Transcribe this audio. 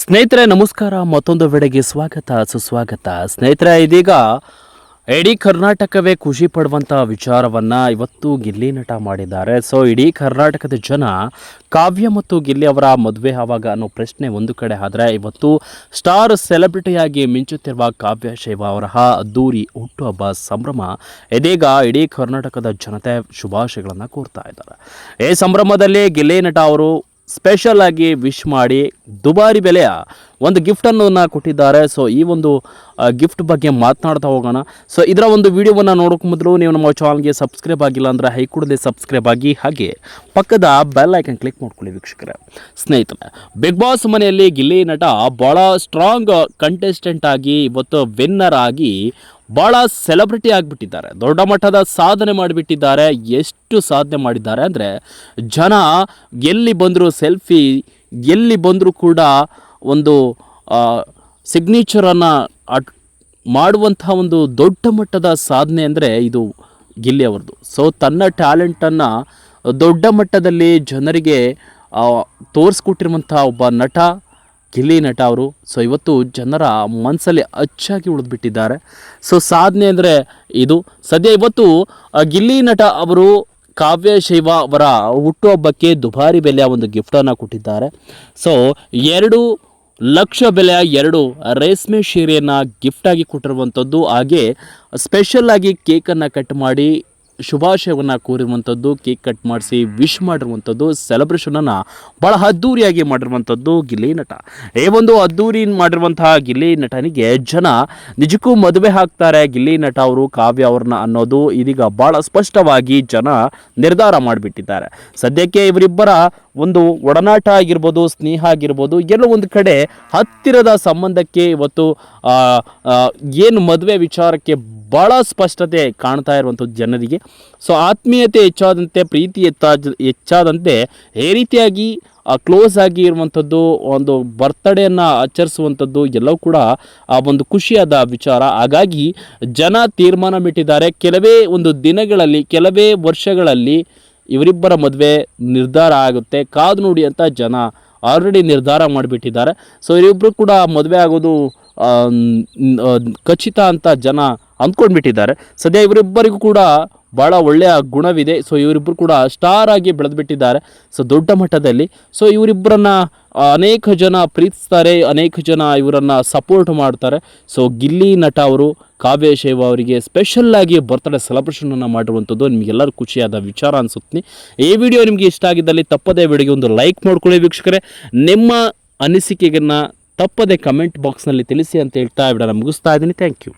ಸ್ನೇಹಿತರೆ ನಮಸ್ಕಾರ. ಮತ್ತೊಂದು ವೇಳೆಗೆ ಸ್ವಾಗತ ಸುಸ್ವಾಗತ. ಸ್ನೇಹಿತರೆ, ಇದೀಗ ಇಡೀ ಕರ್ನಾಟಕವೇ ಖುಷಿ ಪಡುವಂಥ ವಿಚಾರವನ್ನು ಇವತ್ತು ಗಿಲ್ಲಿ ನಟ ಮಾಡಿದ್ದಾರೆ. ಸೊ ಇಡೀ ಕರ್ನಾಟಕದ ಜನ ಕಾವ್ಯ ಮತ್ತು ಗಿಲ್ಲಿ ಅವರ ಮದುವೆ ಆವಾಗ ಅನ್ನೋ ಪ್ರಶ್ನೆ ಒಂದು ಕಡೆ ಆದರೆ, ಇವತ್ತು ಸ್ಟಾರ್ ಸೆಲೆಬ್ರಿಟಿಯಾಗಿ ಮಿಂಚುತ್ತಿರುವ ಕಾವ್ಯ ಶೈವ ಅವರ ಅದ್ದೂರಿ ಹುಟ್ಟುಹಬ್ಬ ಸಂಭ್ರಮ ಇದೀಗ ಇಡೀ ಕರ್ನಾಟಕದ ಜನತೆ ಶುಭಾಶಯಗಳನ್ನು ಕೋರ್ತಾ ಇದ್ದಾರೆ. ಈ ಸಂಭ್ರಮದಲ್ಲಿ ಗಿಲ್ಲಿ ನಟ ಅವರು ಸ್ಪೆಷಲ್ ಆಗಿ ವಿಶ್ ಮಾಡಿ ದುಬಾರಿ ಬೆಲೆಯ ಒಂದು ಗಿಫ್ಟನ್ನು ಕೊಟ್ಟಿದ್ದಾರೆ. ಸೊ ಈ ಒಂದು ಗಿಫ್ಟ್ ಬಗ್ಗೆ ಮಾತನಾಡ್ತಾ ಹೋಗೋಣ. ಸೊ ಇದರ ಒಂದು ವಿಡಿಯೋವನ್ನು ನೋಡೋಕೆ ಮೊದಲು ನೀವು ನಮ್ಮ ಚಾನಲ್ಗೆ ಸಬ್ಸ್ಕ್ರೈಬ್ ಆಗಿಲ್ಲ ಅಂದರೆ ಕೂಡಲೇ ಸಬ್ಸ್ಕ್ರೈಬ್ ಆಗಿ, ಹಾಗೆ ಪಕ್ಕದ ಬೆಲ್ ಐಕನ್ ಕ್ಲಿಕ್ ಮಾಡ್ಕೊಳ್ಳಿ ವೀಕ್ಷಕರೇ. ಸ್ನೇಹಿತರೆ, ಬಿಗ್ ಬಾಸ್ ಮನೆಯಲ್ಲಿ ಗಿಲ್ಲಿ ನಟ ಭಾಳ ಸ್ಟ್ರಾಂಗ್ ಕಂಟೆಸ್ಟೆಂಟ್ ಆಗಿ ಇವತ್ತು ವಿನ್ನರ್ ಆಗಿ ಭಾಳ ಸೆಲೆಬ್ರಿಟಿ ಆಗಿಬಿಟ್ಟಿದ್ದಾರೆ. ದೊಡ್ಡ ಮಟ್ಟದ ಸಾಧನೆ ಮಾಡಿಬಿಟ್ಟಿದ್ದಾರೆ. ಎಷ್ಟು ಸಾಧನೆ ಮಾಡಿದ್ದಾರೆ ಅಂದರೆ, ಜನ ಎಲ್ಲಿ ಬಂದರೂ ಸೆಲ್ಫಿ, ಎಲ್ಲಿ ಬಂದರೂ ಕೂಡ ಒಂದು ಸಿಗ್ನೇಚರನ್ನು ಮಾಡುವಂಥ ಒಂದು ದೊಡ್ಡ ಮಟ್ಟದ ಸಾಧನೆ ಅಂದರೆ ಇದು ಗಿಲ್ಲಿ ಅವ್ರದ್ದು. ಸೊ ತನ್ನ ಟ್ಯಾಲೆಂಟನ್ನು ದೊಡ್ಡ ಮಟ್ಟದಲ್ಲಿ ಜನರಿಗೆ ತೋರಿಸ್ಕೊಟ್ಟಿರುವಂಥ ಒಬ್ಬ ನಟ ಗಿಲ್ಲಿ ನಟ ಅವರು. ಸೊ ಇವತ್ತು ಜನರ ಮನಸ್ಸಲ್ಲಿ ಅಚ್ಚಾಗಿ ಉಳಿದ್ಬಿಟ್ಟಿದ್ದಾರೆ. ಸೊ ಸಾಧನೆ ಅಂದರೆ ಇದು. ಸದ್ಯ ಇವತ್ತು ಗಿಲ್ಲಿ ನಟ ಅವರು ಕಾವ್ಯ ಶೈವ ಅವರ ಹುಟ್ಟುಹಬ್ಬಕ್ಕೆ ದುಬಾರಿ ಬೆಲೆಯ ಒಂದು ಗಿಫ್ಟನ್ನು ಕೊಟ್ಟಿದ್ದಾರೆ. ಸೊ 2 ಲಕ್ಷ ಬೆಲೆಯ 2 ರೇಷ್ಮೆ ಸೀರೆಯನ್ನು ಗಿಫ್ಟಾಗಿ ಕೊಟ್ಟಿರುವಂಥದ್ದು. ಹಾಗೆ ಸ್ಪೆಷಲ್ಲಾಗಿ ಕೇಕನ್ನು ಕಟ್ ಮಾಡಿ ಶುಭಾಶಯವನ್ನು ಕೋರಿರುವಂಥದ್ದು, ಕೇಕ್ ಕಟ್ ಮಾಡಿಸಿ ವಿಶ್ ಮಾಡಿರುವಂಥದ್ದು, ಸೆಲೆಬ್ರೇಷನನ್ನು ಭಾಳ ಅದ್ದೂರಿಯಾಗಿ ಮಾಡಿರುವಂಥದ್ದು ಗಿಲ್ಲಿ ನಟ. ಈ ಒಂದು ಅದ್ದೂರಿ ಮಾಡಿರುವಂತಹ ಗಿಲ್ಲಿ ನಟನಿಗೆ ಜನ ನಿಜಕ್ಕೂ ಮದುವೆ ಹಾಕ್ತಾರೆ ಗಿಲ್ಲಿ ನಟ ಅವರು ಕಾವ್ಯ ಅವ್ರನ್ನ ಅನ್ನೋದು ಇದೀಗ ಭಾಳ ಸ್ಪಷ್ಟವಾಗಿ ಜನ ನಿರ್ಧಾರ ಮಾಡಿಬಿಟ್ಟಿದ್ದಾರೆ. ಸದ್ಯಕ್ಕೆ ಇವರಿಬ್ಬರ ಒಂದು ಒಡನಾಟ ಆಗಿರ್ಬೋದು, ಸ್ನೇಹ ಆಗಿರ್ಬೋದು, ಎಲ್ಲೋ ಒಂದು ಕಡೆ ಹತ್ತಿರದ ಸಂಬಂಧಕ್ಕೆ ಇವತ್ತು ಏನು ಮದುವೆ ವಿಚಾರಕ್ಕೆ ಭಾಳ ಸ್ಪಷ್ಟತೆ ಕಾಣ್ತಾ ಇರುವಂಥದ್ದು ಜನರಿಗೆ. ಸೊ ಆತ್ಮೀಯತೆ ಹೆಚ್ಚಾದಂತೆ, ಪ್ರೀತಿ ಹೆಚ್ಚಾದಂತೆ ಈ ರೀತಿಯಾಗಿ ಕ್ಲೋಸ್ ಆಗಿ ಇರುವಂಥದ್ದು, ಒಂದು ಬರ್ತ್ಡೇಯನ್ನು ಆಚರಿಸುವಂಥದ್ದು ಎಲ್ಲವೂ ಕೂಡ ಆ ಒಂದು ಖುಷಿಯಾದ ವಿಚಾರ. ಹಾಗಾಗಿ ಜನ ತೀರ್ಮಾನ ಬಿಟ್ಟಿದ್ದಾರೆ, ಕೆಲವೇ ಒಂದು ದಿನಗಳಲ್ಲಿ, ಕೆಲವೇ ವರ್ಷಗಳಲ್ಲಿ ಇವರಿಬ್ಬರ ಮದುವೆ ನಿರ್ಧಾರ ಆಗುತ್ತೆ, ಕಾದು ನೋಡಿ ಅಂತ ಜನ ಆಲ್ರೆಡಿ ನಿರ್ಧಾರ ಮಾಡಿಬಿಟ್ಟಿದ್ದಾರೆ. ಸೊ ಇವರಿಬ್ಬರು ಕೂಡ ಮದುವೆ ಆಗೋದು ಖಚಿತ ಅಂತ ಜನ ಅಂದ್ಕೊಂಡ್ಬಿಟ್ಟಿದ್ದಾರೆ. ಸದ್ಯ ಇವರಿಬ್ಬರಿಗೂ ಕೂಡ ಭಾಳ ಒಳ್ಳೆಯ ಗುಣವಿದೆ. ಸೊ ಇವರಿಬ್ಬರು ಕೂಡ ಸ್ಟಾರ್ ಆಗಿ ಬೆಳೆದುಬಿಟ್ಟಿದ್ದಾರೆ. ಸೊ ದೊಡ್ಡ ಮಟ್ಟದಲ್ಲಿ. ಸೊ ಇವರಿಬ್ಬರನ್ನು ಅನೇಕ ಜನ ಪ್ರೀತಿಸ್ತಾರೆ, ಅನೇಕ ಜನ ಇವರನ್ನು ಸಪೋರ್ಟ್ ಮಾಡ್ತಾರೆ. ಸೊ ಗಿಲ್ಲಿ ನಟ ಅವರು ಕಾವ್ಯ ಶೈವ ಅವರಿಗೆ ಸ್ಪೆಷಲ್ಲಾಗಿ ಬರ್ತ್ಡೇ ಸೆಲೆಬ್ರೇಷನನ್ನು ಮಾಡಿರುವಂಥದ್ದು ನಿಮಗೆಲ್ಲರೂ ಖುಷಿಯಾದ ವಿಚಾರ ಅನಿಸುತ್ತೆ. ಈ ವಿಡಿಯೋ ನಿಮಗೆ ಇಷ್ಟ ಆಗಿದ್ದಲ್ಲಿ ತಪ್ಪದೇ ವಿಡಿಯೋಗೆ ಒಂದು ಲೈಕ್ ಮಾಡ್ಕೊಳ್ಳಿ ವೀಕ್ಷಕರೇ. ನಿಮ್ಮ ಅನಿಸಿಕೆಯನ್ನು ತಪ್ಪದೆ ಕಮೆಂಟ್ ಬಾಕ್ಸ್ನಲ್ಲಿ ತಿಳಿಸಿ ಅಂತ ಹೇಳ್ತಾ ವಿಡಿಯೋನ ಮುಗಿಸ್ತಾ ಇದ್ದೀನಿ. Thank you.